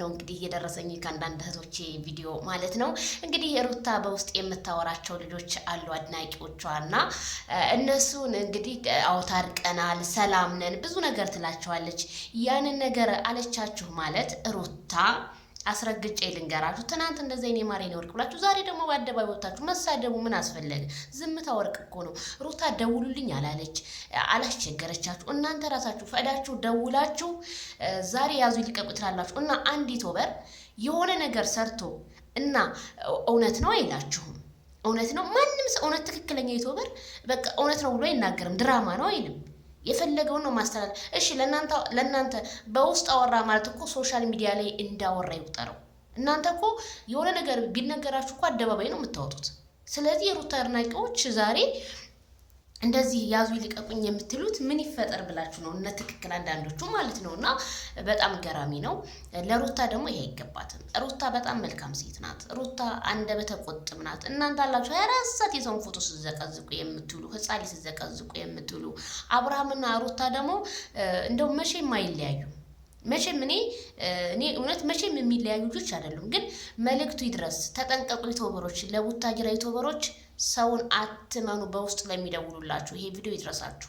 ነው እንግዲህ እየደረሰኝ ከአንዳንድ እህቶቼ ቪዲዮ ማለት ነው። እንግዲህ ሩታ በውስጥ የምታወራቸው ልጆች አሉ አድናቂዎቿ እና እነሱን እንግዲህ አውታርቀናል፣ ሰላም ነን፣ ብዙ ነገር ትላቸዋለች። ያንን ነገር አለቻችሁ ማለት ሩታ አስረግጬ ልንገራችሁ፣ ትናንት እንደዛ የኔ ማር የኔ ወርቅ ብላችሁ ዛሬ ደግሞ በአደባባይ ወጣችሁ መሳደቡ ምን አስፈለገ? ዝምታ ወርቅ እኮ ነው። ሩታ ደውሉልኝ አላለች፣ አላስቸገረቻችሁ። እናንተ ራሳችሁ ፈዳችሁ ደውላችሁ ዛሬ ያዙ ይልቀቁ ትላላችሁ። እና አንድ ዩቲዩበር የሆነ ነገር ሰርቶ እና እውነት ነው አይላችሁም። እውነት ነው ማንም ሰው እውነት ትክክለኛ ዩቲዩበር በቃ እውነት ነው ብሎ አይናገርም። ድራማ ነው አይልም። የፈለገውን ነው ማስተላለፍ። እሺ ለእናንተ በውስጥ አወራ ማለት እኮ ሶሻል ሚዲያ ላይ እንዳወራ ይቁጠረው። እናንተ እኮ የሆነ ነገር ቢነገራችሁ እኮ አደባባይ ነው የምታወጡት። ስለዚህ የሩታ አድናቂዎች ዛሬ እንደዚህ ያዙ ይልቀቁኝ የምትሉት ምን ይፈጠር ብላችሁ ነው? እነ ትክክል አንዳንዶቹ ማለት ነው። እና በጣም ገራሚ ነው። ለሩታ ደግሞ ይሄ አይገባትም። ሩታ በጣም መልካም ሴት ናት። ሩታ አንደበተ ቁጥብ ናት። እናንተ አላችሁ 24 ሰዓት የሰውን ፎቶ ስትዘቀዝቁ የምትውሉ፣ ህፃን ስትዘቀዝቁ የምትውሉ። አብርሃምና ሩታ ደግሞ እንደው መቼም አይለያዩ። መቼም እኔ እውነት መቼም የሚለያዩ ልጆች አይደሉም። ግን መልእክቱ ይድረስ፣ ተጠንቀቁ ዩቲዩበሮች፣ ለቡታጅራ ዩቲዩበሮች ሰውን አትመኑ። በውስጥ ለሚደውሉላችሁ ይሄ ቪዲዮ ይድረሳችሁ።